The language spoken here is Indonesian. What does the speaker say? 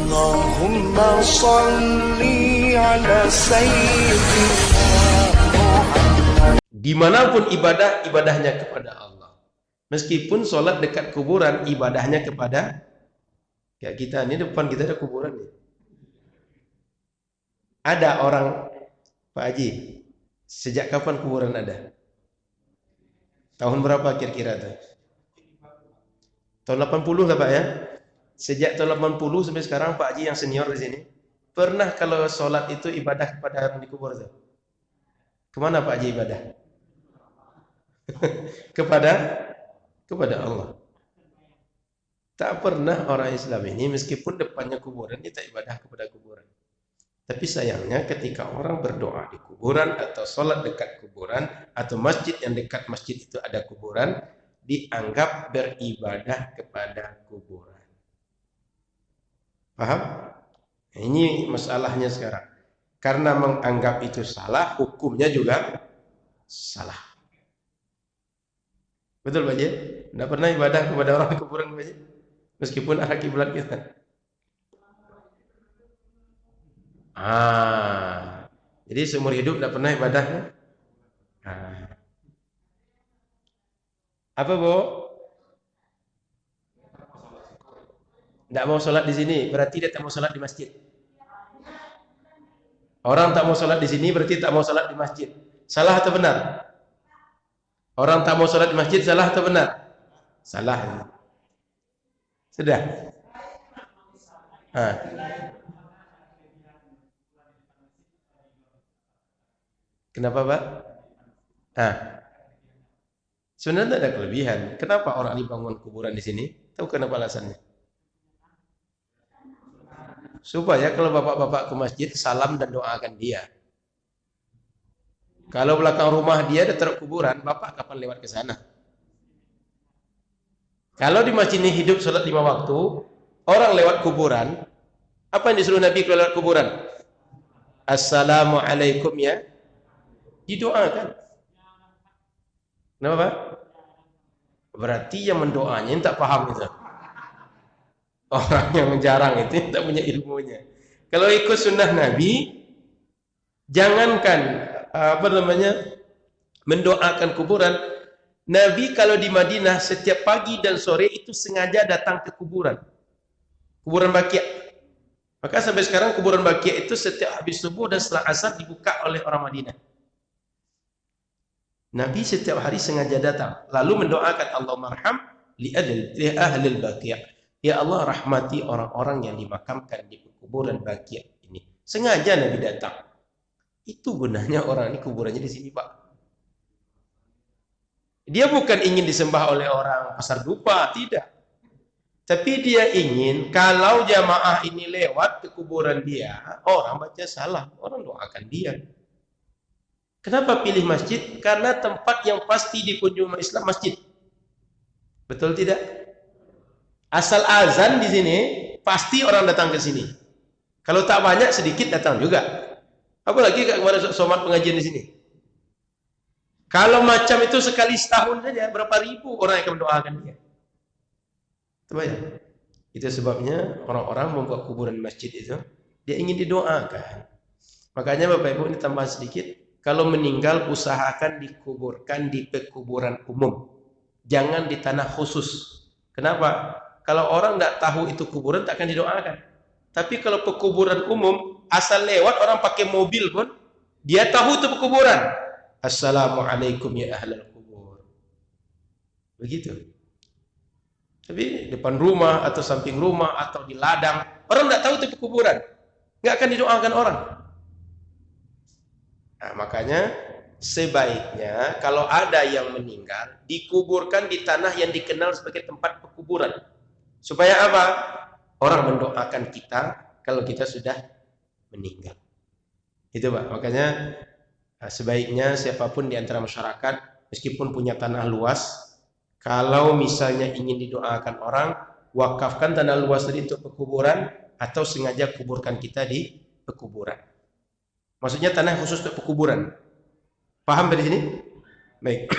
Allahumma salli ala sayyidina. Dimanapun ibadah, ibadahnya kepada Allah. Meskipun sholat dekat kuburan, ibadahnya kepada kayak kita. Ini depan kita ada kuburan nih. Ada orang, Pak Haji, sejak kapan kuburan ada? Tahun berapa kira-kira tuh? Tahun 80 lah Pak ya? Sejak tahun 80 sampai sekarang Pak Haji yang senior di sini, pernah kalau sholat itu ibadah kepada orang di kubur tuh? Kemana Pak Haji ibadah? kepada Allah. Tak pernah orang Islam ini meskipun depannya kuburan kita ibadah kepada kuburan. Tapi sayangnya ketika orang berdoa di kuburan atau sholat dekat kuburan atau masjid yang dekat masjid itu ada kuburan, dianggap beribadah kepada kuburan. Paham? Ini masalahnya sekarang. Karena menganggap itu salah, hukumnya juga salah. Betul Pak Haji? Tidak pernah ibadah kepada orang di kuburan Pak Haji? Meskipun arah kiblat kita. Jadi seumur hidup tidak pernah ibadah. Apa Bu? Tidak mau sholat di sini, berarti dia tak mau sholat di masjid. Orang tak mau sholat di sini, berarti tak mau sholat di masjid. Salah atau benar? Orang tak mau sholat di masjid, salah atau benar? Salah. Sudah? Kenapa Pak? Sebenarnya ada kelebihan. Kenapa orang dibangun kuburan di sini? Tahu kenapa alasannya? Supaya kalau bapak-bapak ke masjid, salam dan doakan dia. Kalau belakang rumah dia ada taruh kuburan, bapak kapan lewat ke sana? Kalau di masjid ini hidup sholat 5 waktu, orang lewat kuburan, apa yang disuruh Nabi kalau lewat kuburan? Assalamualaikum ya. Didoakan. Kenapa Pak? Berarti yang mendoanya tak paham itu. Orang yang jarang itu tak punya ilmunya. Kalau ikut sunnah Nabi, jangankan mendoakan kuburan. Nabi kalau di Madinah setiap pagi dan sore itu sengaja datang ke kuburan Baqi'. Maka sampai sekarang kuburan Baqi' itu setiap habis subuh dan setelah asar dibuka oleh orang Madinah. Nabi setiap hari sengaja datang lalu mendoakan Allahumma arham li ahli Baqi'. Ya Allah rahmati orang-orang yang dimakamkan di kuburan Baqi' ini. Sengaja Nabi datang. Itu gunanya orang ini kuburannya di sini Pak. Dia bukan ingin disembah oleh orang pasar dupa, tidak. Tapi dia ingin kalau jamaah ini lewat ke kuburan dia, orang baca salam, orang doakan dia. Kenapa pilih masjid? Karena tempat yang pasti dikunjungi umat Islam masjid. Betul tidak? Asal azan di sini, pasti orang datang ke sini. Kalau tak banyak, sedikit datang juga. Apalagi kemarin somat pengajian di sini. Kalau macam itu sekali setahun saja, berapa ribu orang yang akan mendoakan dia. Terbayang? Itu sebabnya orang-orang membuat kuburan masjid itu, dia ingin didoakan. Makanya Bapak Ibu ini tambah sedikit, kalau meninggal usahakan dikuburkan di pekuburan umum. Jangan di tanah khusus. Kenapa? Kalau orang tidak tahu itu kuburan, tak akan didoakan. Tapi kalau pekuburan umum, asal lewat orang pakai mobil pun, dia tahu itu pekuburan. Assalamualaikum ya ahlal kubur. Begitu. Tapi depan rumah atau samping rumah atau di ladang, orang tidak tahu itu kuburan, nggak akan didoakan orang. Nah, makanya sebaiknya kalau ada yang meninggal dikuburkan di tanah yang dikenal sebagai tempat pekuburan. Supaya apa? Orang mendoakan kita kalau kita sudah meninggal. Itu Pak. Makanya sebaiknya siapapun di antara masyarakat meskipun punya tanah luas, kalau misalnya ingin didoakan orang, wakafkan tanah luas tadi untuk pekuburan atau sengaja kuburkan kita di pekuburan. Maksudnya tanah khusus untuk pekuburan. Paham dari sini? Baik.